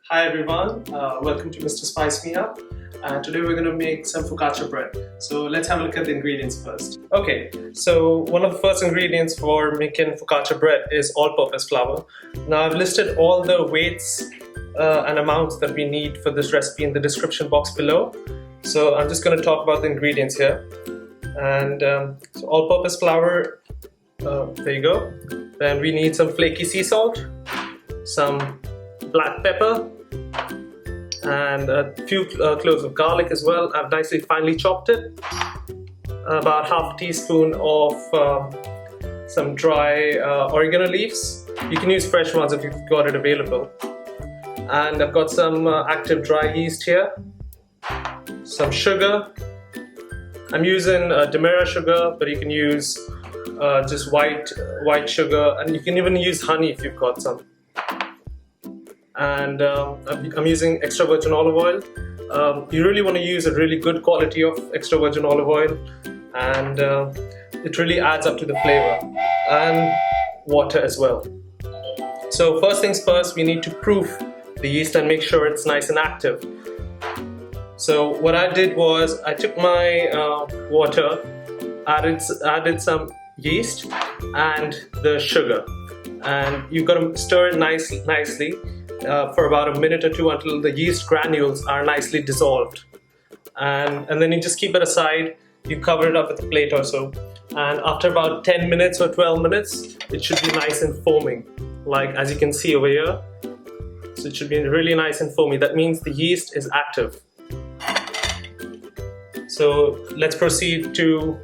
Hi everyone, welcome to Mr.spicemeup. Today we're going to make some focaccia bread. So let's have a look at the ingredients first. Okay, so one of the first ingredients for making focaccia bread is all-purpose flour. Now I've listed all the weights and amounts that we need for this recipe in the description box below. So I'm just going to talk about the ingredients here. And so all-purpose flour, there you go. Then we need some flaky sea salt, some black pepper, and a few cloves of garlic as well. I've nicely finely chopped it. About half a teaspoon of some dry oregano leaves. You can use fresh ones if you've got it available. And I've got some active dry yeast here. Some sugar. I'm using Demerara sugar, but you can use just white sugar, and you can even use honey if you've got some. And I'm using extra virgin olive oil. You really want to use a really good quality of extra virgin olive oil, and it really adds up to the flavor. And water as well. So first things first, we need to proof the yeast and make sure it's nice and active. So what I did was I took my water, added some yeast and the sugar, and you've got to stir it nicely for about a minute or two until the yeast granules are nicely dissolved, and then you just keep it aside. You cover it up with a plate or so, and after about 10 minutes or 12 minutes it should be nice and foaming, like as you can see over here. So it should be really nice and foamy. That means the yeast is active. So let's proceed to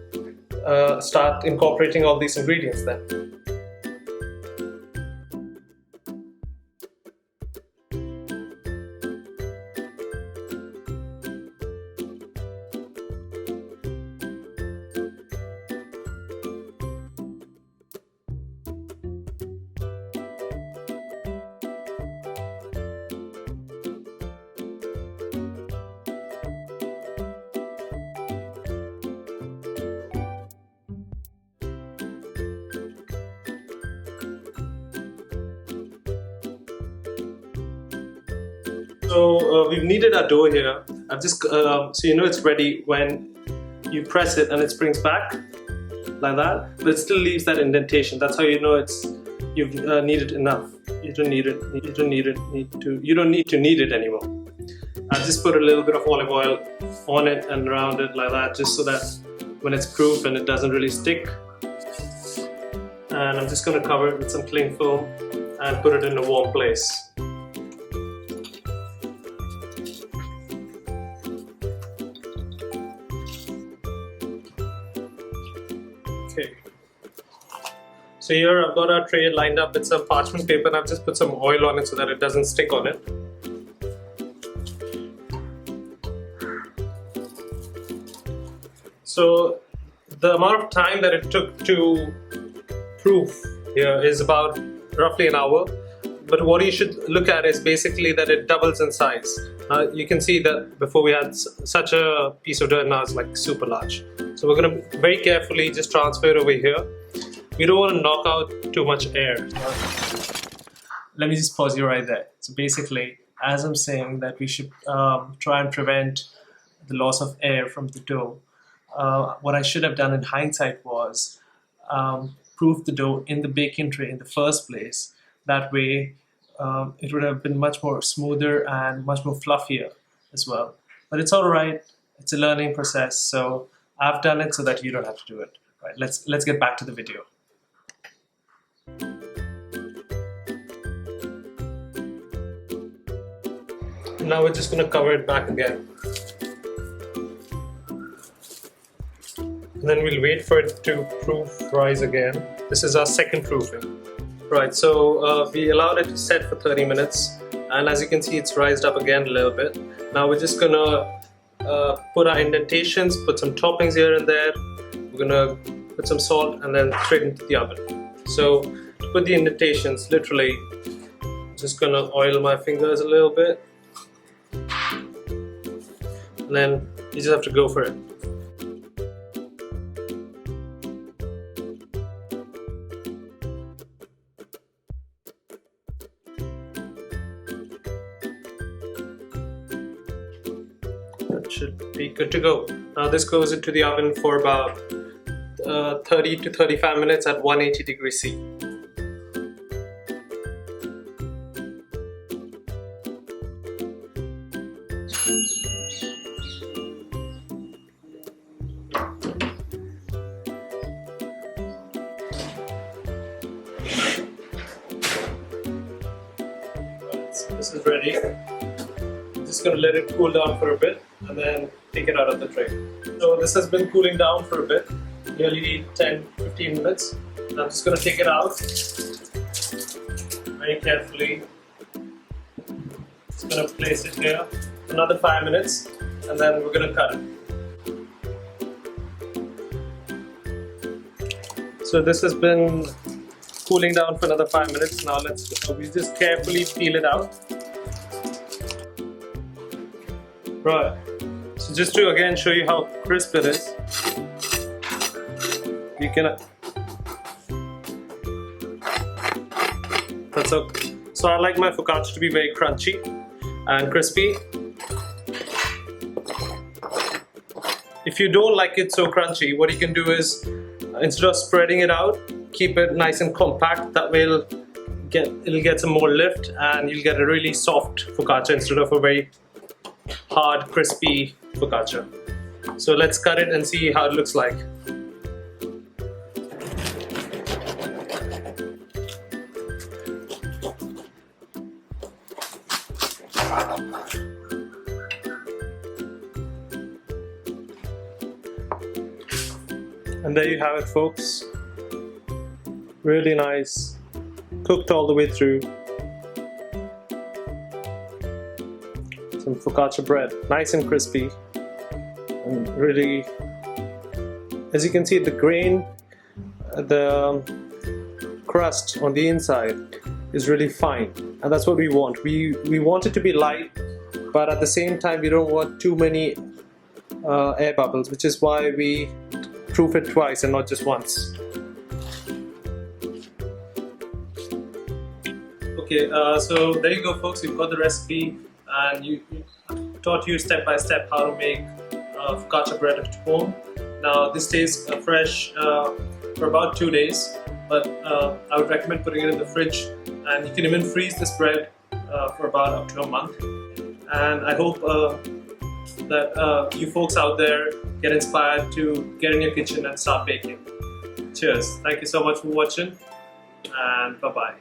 start incorporating all these ingredients then. So we've kneaded our dough here. I've just so you know it's ready when you press it and it springs back like that, but it still leaves that indentation. That's how you know you've kneaded enough. You don't need to knead it anymore. I've just put a little bit of olive oil on it and around it like that, just so that when it's proof and it doesn't really stick. And I'm just going to cover it with some cling film and put it in a warm place. Okay, so here I've got our tray lined up with some parchment paper, and I've just put some oil on it so that it doesn't stick on it. So the amount of time that it took to proof here is about roughly an hour, but what you should look at is basically that it doubles in size. You can see that before we had such a piece of dough, and now it's like super large. So we're going to very carefully just transfer it over here. We don't want to knock out too much air. Let me just pause you right there. So basically, as I'm saying that we should try and prevent the loss of air from the dough, what I should have done in hindsight was proof the dough in the baking tray in the first place. That way it would have been much more smoother and much more fluffier as well. But it's all right. It's a learning process. So I've done it so that you don't have to do it. Right, let's get back to the video. Now we're just going to cover it back again. And then we'll wait for it to proof rise again. This is our second proofing. Right, so we allowed it to set for 30 minutes, and as you can see it's rised up again a little bit. Now we're just gonna put our indentations, put some toppings here and there. We're gonna put some salt and then straight into the oven. So to put the indentations, literally just gonna oil my fingers a little bit, and then you just have to go for it. that should be good to go. Now this goes into the oven for about 30 to 35 minutes at 180 degrees C. This is ready. I'm just going to let it cool down for a bit and then take it out of the tray. So this has been cooling down for a bit, nearly 10-15 minutes. I'm just going to take it out very carefully. Just going to place it here for another 5 minutes and then we're going to cut it. So this has been cooling down for another 5 minutes. Now we just carefully peel it out. Right. So just to again show you how crisp it is, you can. That's okay. So I like my focaccia to be very crunchy and crispy. If you don't like it so crunchy, what you can do is instead of spreading it out, keep it nice and compact. That way it'll get some more lift and you'll get a really soft focaccia instead of a very hard, crispy focaccia. So let's cut it and see how it looks like. And there you have it, folks. Really nice, cooked all the way through. Some focaccia bread, nice and crispy, and really, as you can see, the grain, the crust on the inside is really fine, and that's what we want. We want it to be light, but at the same time we don't want too many air bubbles, which is why we proof it twice and not just once. Okay, so there you go, folks. You've got the recipe, and you taught you step by step how to make focaccia bread at home. Now this stays fresh for about 2 days, but I would recommend putting it in the fridge, and you can even freeze this bread for about up to a month. And I hope that you folks out there get inspired to get in your kitchen and start baking. Cheers! Thank you so much for watching, and bye bye.